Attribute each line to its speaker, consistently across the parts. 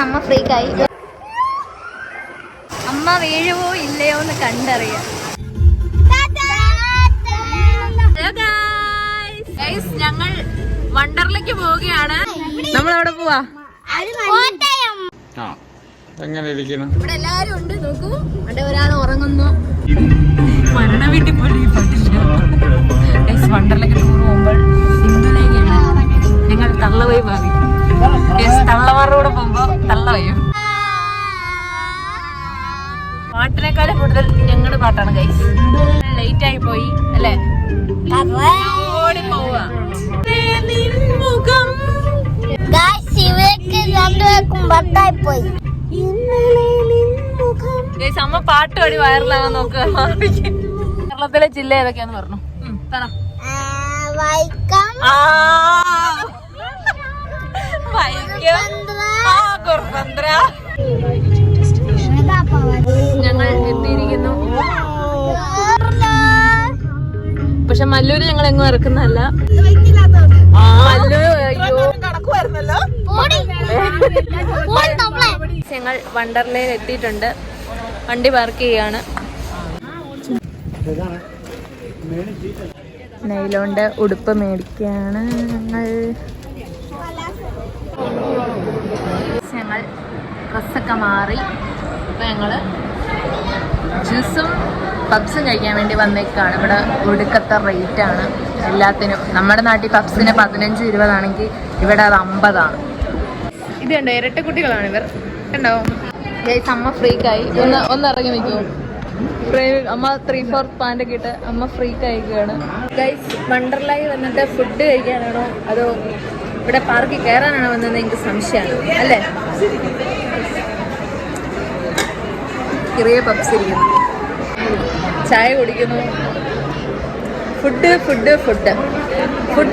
Speaker 1: അമ്മ ഫ്രീക്കായി. അമ്മ വീഴുവോ ഇല്ലയോ എന്ന് കണ്ടറിയാം. ഞങ്ങൾ വണ്ടർലേക്ക് പോവുകയാണ്. നമ്മൾ അവിടെ പോവാ. ഇവിടെ എല്ലാരും ഉണ്ട്. നോക്കൂ, അവിടെ ഒരാൾ ഉറങ്ങുന്നു. മരണ വീട്ടിൽ പോലും വണ്ടർലേക്ക് ടൂർ പോകുമ്പോൾ സിംഗിളേക്കാണ് ഞങ്ങൾ തള്ളവൈ മാറി. തള്ളമാരുടെ കൂടെ പോകുമ്പോ തള്ളവയും. പാട്ടിനേക്കാളും കൂടുതൽ ഞങ്ങളുടെ പാട്ടാണ് ഗൈസ്. ലേറ്റ് ആയി പോയി അല്ലേ? ഓടി പോവാ. അമ്മ പാട്ട് പാടി വൈറലാകാൻ നോക്കുക. കേരളത്തിലെ ജില്ല ഏതൊക്കെയാന്ന് പറഞ്ഞു. ഞങ്ങൾ എത്തിയിരിക്കുന്നു. പക്ഷെ മല്ലൂര് ഞങ്ങൾ എങ്ങും ഇറക്കുന്നതല്ല. ഞങ്ങൾ വണ്ടർലയിൽ എത്തിയിട്ടുണ്ട്. വണ്ടി പാർക്ക് ചെയ്യാണ്. നെയിലോണ്ട് ഉടുപ്പ് മേടിക്കുകയാണ് ഞങ്ങൾ. ഡ്രസ്സൊക്കെ മാറി. അപ്പോൾ ഞങ്ങൾ ജ്യൂസും പബ്സും കഴിക്കാൻ വേണ്ടി വന്നേക്കാണ്. ഇവിടെ ഒടുക്കത്തെ റേറ്റാണ് എല്ലാത്തിനും. നമ്മുടെ നാട്ടിൽ പബ്സിന് 15-20 ആണെങ്കിൽ ഇവിടെ അത് 50 ആണ്. ഇത് കണ്ടോ, ഇരട്ടക്കുട്ടികളാണ് ഇവർ. കണ്ടോ ഗൈസ്, അമ്മ ഫ്രീക്കായി. ഒന്ന് ഇറങ്ങി നിൽക്കുമോ? അമ്മ 3/4 പാൻ്റൊക്കെ ഇട്ട് അമ്മ ഫ്രീക്കായിക്കുകയാണ്. ഗൈസ്, വണ്ടർലായി വന്നിട്ട് ഫുഡ് കഴിക്കാനാണോ അതോ ഇവിടെ പാർക്കിൽ കയറാനാണോ വന്നത് എനിക്ക് സംശയമാണ് അല്ലേ? ചെറിയ പബ്സ് ഇരിക്കുന്നു, ചായ കുടിക്കുന്നു. ഫുഡ്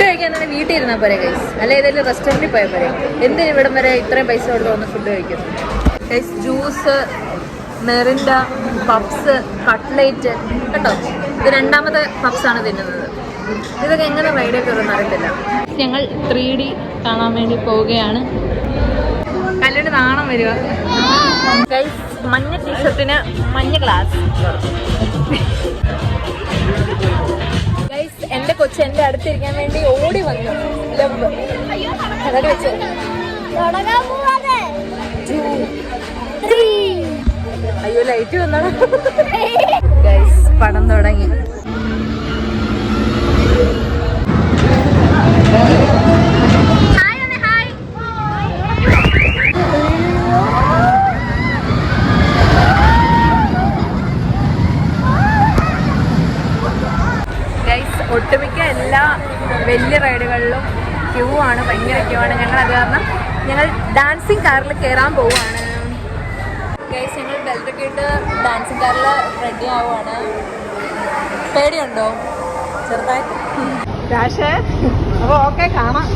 Speaker 1: കഴിക്കാൻ തന്നെ വീട്ടിൽ ഇരുന്നാൽ പോരെ ഗൈസ്, അല്ലെ ഏതെങ്കിലും റെസ്റ്റോറൻറ്റിൽ പോയാൽ പോരെ? എന്തിനും ഇവിടം വരെ ഇത്രയും പൈസ കൊടുത്ത് വന്ന് ഫുഡ് കഴിക്കുന്നു guys? Juice, Mirinda, puffs, cutlet കേട്ടോ. ഇത് 2ാമത്തെ പബ്സാണ് തിന്നുന്നത്. ഇതൊക്കെ എങ്ങനെ റൈഡൊക്കെ വരുമെന്ന് അറിയത്തില്ല. ഞങ്ങൾ 3D കാണാൻ വേണ്ടി പോവുകയാണ്. കല്ലുണ്ട് നാണം വരിക ഗൈസ്. മഞ്ഞ ടീഷർട്ടിന് മഞ്ഞ ഗ്ലാസ്. ഗൈസ്, എൻ്റെ കൊച്ചു എൻ്റെ അടുത്തിരിക്കാൻ വേണ്ടി ഓടി വന്നു. അതൊക്കെ വെച്ചു. അയ്യോ, ലൈറ്റ് വന്നോളാം ഗൈസ്. പടം തുടങ്ങി. ഒട്ടുമിക്ക എല്ലാ വലിയ റൈഡുകളിലും ക്യൂ ആണ്, ഭയങ്കര ക്യൂ ആണ്. ഞങ്ങൾ അത് കാരണം ഞങ്ങൾ ഡാൻസിങ് കാറിൽ കയറാൻ പോവുകയാണ് ഗൈസ്. ഞങ്ങൾ ബെൽറ്റൊക്കെ ഇട്ട് ഡാൻസിങ് കാറിൽ റെഡി ആവുകയാണ്. പേടിയുണ്ടോ? ചെറുതായിട്ട്. രാശേ, അപ്പോൾ ഓക്കെ, കാണാം.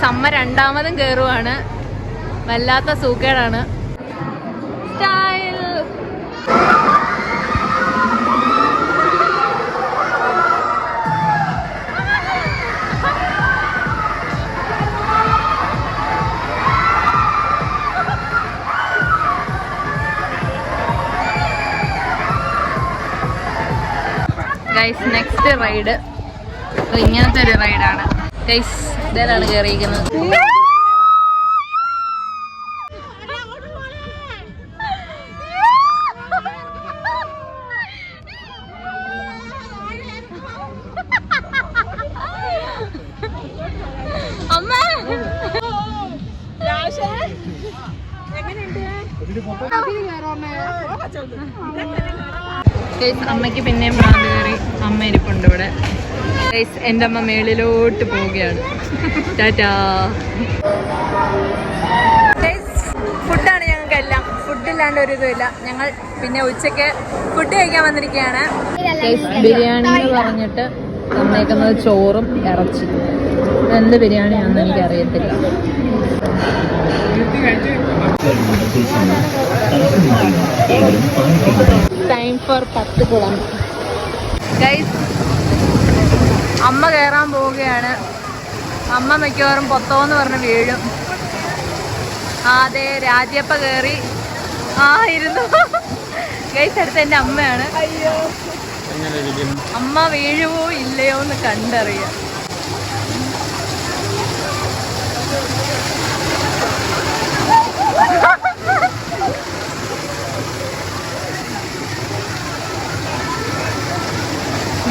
Speaker 1: അമ്മ 2ാമതും കയറുവാണ്. വല്ലാത്ത സൂക്കേടാണ്. സ്റ്റൈൽ. ഗൈസ്, നെക്സ്റ്റ് റൈഡ് ഇങ്ങനത്തെ ഒരു റൈഡാണ് ഗൈസ്. ഇതിലാണ് കയറിയിരിക്കുന്നത്. അമ്മ എങ്ങനെയുണ്ട്? അമ്മയ്ക്ക് പിന്നെയും ഭ്രാന്ത് കയറി. അമ്മ ഇരിപ്പുണ്ട് ഇവിടെ. എൻ്റെ അമ്മ മേളിലോട്ട് പോവുകയാണ്. ടാറ്റാ. ഫുഡാണ് ഞങ്ങൾക്കെല്ലാം. ഫുഡില്ലാണ്ട് ഒരു ഇതുമില്ല. ഞങ്ങൾ പിന്നെ ഉച്ചയ്ക്ക് ഫുഡ് കഴിക്കാൻ വന്നിരിക്കുകയാണ്. ബിരിയാണി എന്ന് പറഞ്ഞിട്ട് തന്നേക്കുന്നത് ചോറും ഇറച്ചി. എന്ത് ബിരിയാണിയാണെന്ന് എനിക്കറിയത്തില്ല. ടൈം ഫോർ 10 കുളം. ഗൈസ്, അമ്മ കയറാൻ പോവുകയാണ്. അമ്മ മിക്കവാറും പൊത്തോന്ന് പറഞ്ഞ് വീഴും. അതെ, രാജയപ്പ കയറി. ഇരുന്നു. ഗൈസ്, അടുത്ത് എൻ്റെ അമ്മയാണ്. അമ്മ വീഴുവോ ഇല്ലയോ എന്ന് കണ്ടറിയാം.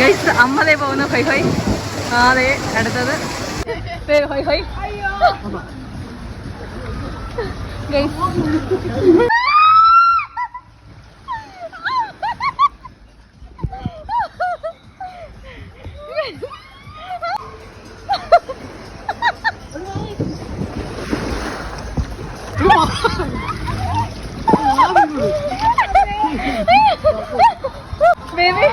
Speaker 1: ഗൈസ്, അമ്മതേ പോകുന്നു. ഹൊയ് ഹൊയ്. അതെ, അടുത്തത് ഹൊയ് ഹൊയ്. Guys, baby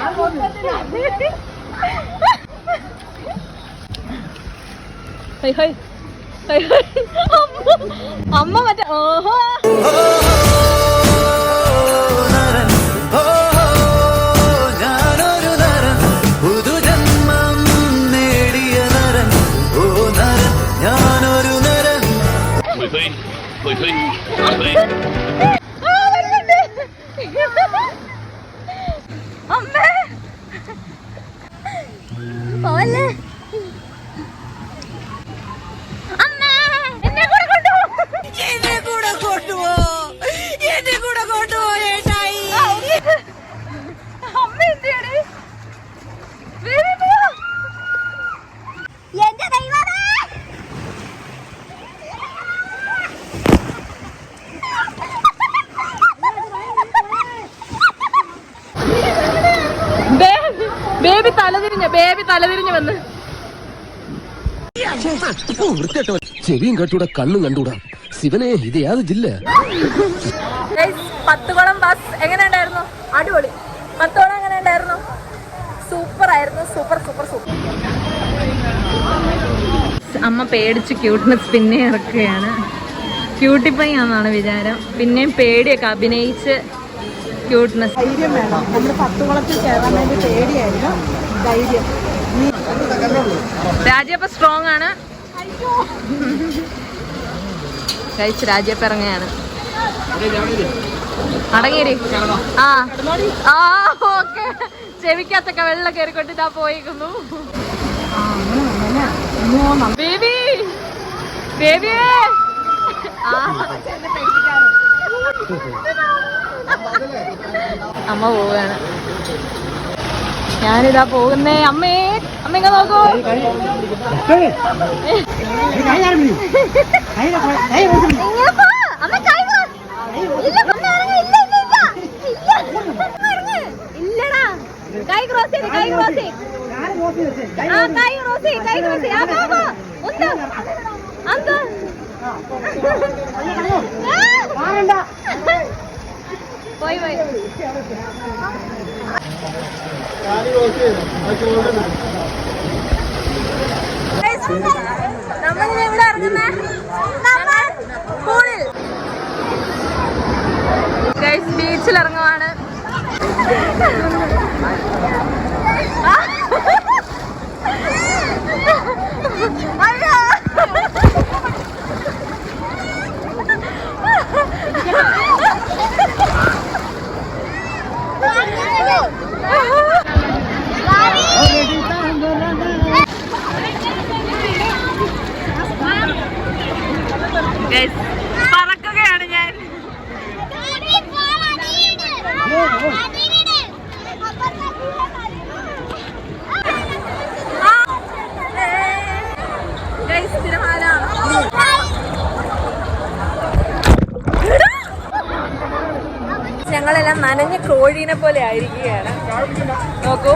Speaker 1: hi hi hi hi. അമ്മ മറ്റേ ഓഹോ അമ്മേ പോലെ ബേബി തലതിരിഞ്ഞ് വന്ന്.
Speaker 2: ചെവിയും കണ്ടൂടാ, കണ്ണും കണ്ടൂടാ. ശിവനെ, ഇത് യാത് ജില്ല.
Speaker 1: 10 കുളം ബസ് എങ്ങനെ ഉണ്ടായിരുന്നു? അടിപൊളി. 10 കുളം എങ്ങനെ ഉണ്ടായിരുന്നു? സൂപ്പർ ആയിരുന്നു. Super super super. അമ്മ പേടിച്ച് ക്യൂട്ട്നെസ് പിന്നെ ഇറക്കുകയാണ്. ക്യൂട്ടിപ്പൈ ആണെന്നാണ് വിചാരം. പിന്നെയും പേടിയൊക്കെ അഭിനയിച്ച് ക്യൂട്ട്നെസ്.
Speaker 3: ധൈര്യം വേണം. നമ്മൾ 10 കുളത്തിൽ കയറാൻ വേണ്ടി പേടിയായിരുന്നു. ധൈര്യം.
Speaker 1: രാജയപ്പ സ്ട്രോങ് ആണ്. കഴിച്ച് രാജയപ്പ ഇറങ്ങുകയാണ്. അടങ്ങിയിരി. ഓക്കെ. ചെവിക്കകത്തൊക്കെ വെള്ളം കയറിക്കൊണ്ട് ഇതാ പോയിക്കുന്നു. ബേബി ബേബിയേ. അമ്മ പോവുകയാണ്. ഞാനിതാ പോകുന്നേ. അമ്മേ, അമ്മ ഇങ്ങ നോക്കൂ. ഇല്ലടാ, കൈ ക്രോസ് ചെയ്ത്, കൈ ക്രോസ് ചെയ്ത്. കൈ ക്രോസ് ചെയ്ത്, കൈ ക്രോസ് ചെയ്ത്. പോയി പോയി. നമ്മളിനി എവിടെ ഇറങ്ങുന്നേ? പൂളിൽ. ബീച്ചിൽ ഇറങ്ങുവാണ്. പറക്കുകയാണ് ഞാൻ. ഞങ്ങളെല്ലാം നനഞ്ഞ കോഴീനെ പോലെ ആയിരിക്കുകയാണ്. നോക്കൂ,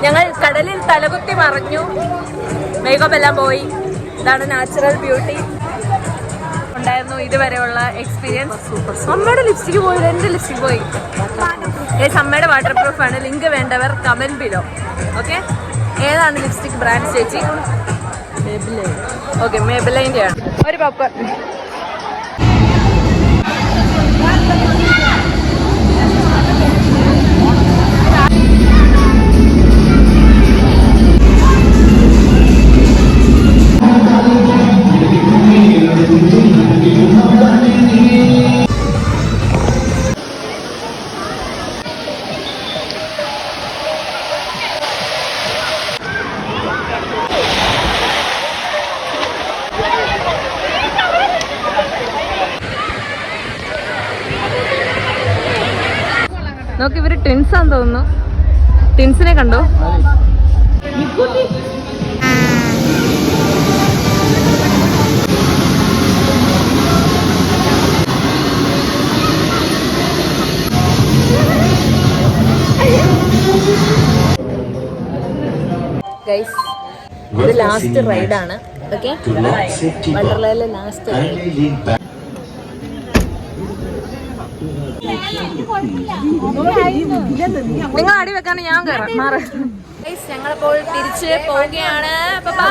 Speaker 1: ഞങ്ങൾ കടലിൽ തലകുത്തി മറിഞ്ഞു, മേക്കപ്പ് എല്ലാം പോയി. ഇതാണ് നാച്ചുറൽ ബ്യൂട്ടി. ഉണ്ടായിരുന്നു ഇതുവരെയുള്ള എക്സ്പീരിയൻസ്. അമ്മയുടെ ലിപ്സ്റ്റിക്ക് പോയി, എൻ്റെ ലിപ്സ്റ്റിക് പോയി. അമ്മയുടെ വാട്ടർ പ്രൂഫ് ആണ്. ലിങ്ക് വേണ്ടവർ കമന്റ് ബിലോ. ഓക്കെ, ഏതാണ് ലിപ്സ്റ്റിക് ബ്രാൻഡ് ചേച്ചി? ഓക്കെ, മേബിലൈൻ്റെ ആണ്. ഒരു പോപ്കോൺ. നോക്ക്, ഇവര് ട്വിൻസ് ആണെന്ന് തോന്നുന്നു. ട്വിൻസിനെ കണ്ടോ? ഗൈസ്, ഇത് ലാസ്റ്റ് റൈഡാണ്. ഓക്കെ, വണ്ടർലയിലെ ലാസ്റ്റ് റൈഡ്. നിങ്ങൾ അടി വെക്കാൻ ഞാൻ കയറാം. മാറ്. ഞങ്ങളിപ്പോൾ തിരിച്ച് പോവുകയാണ്. ബൈ.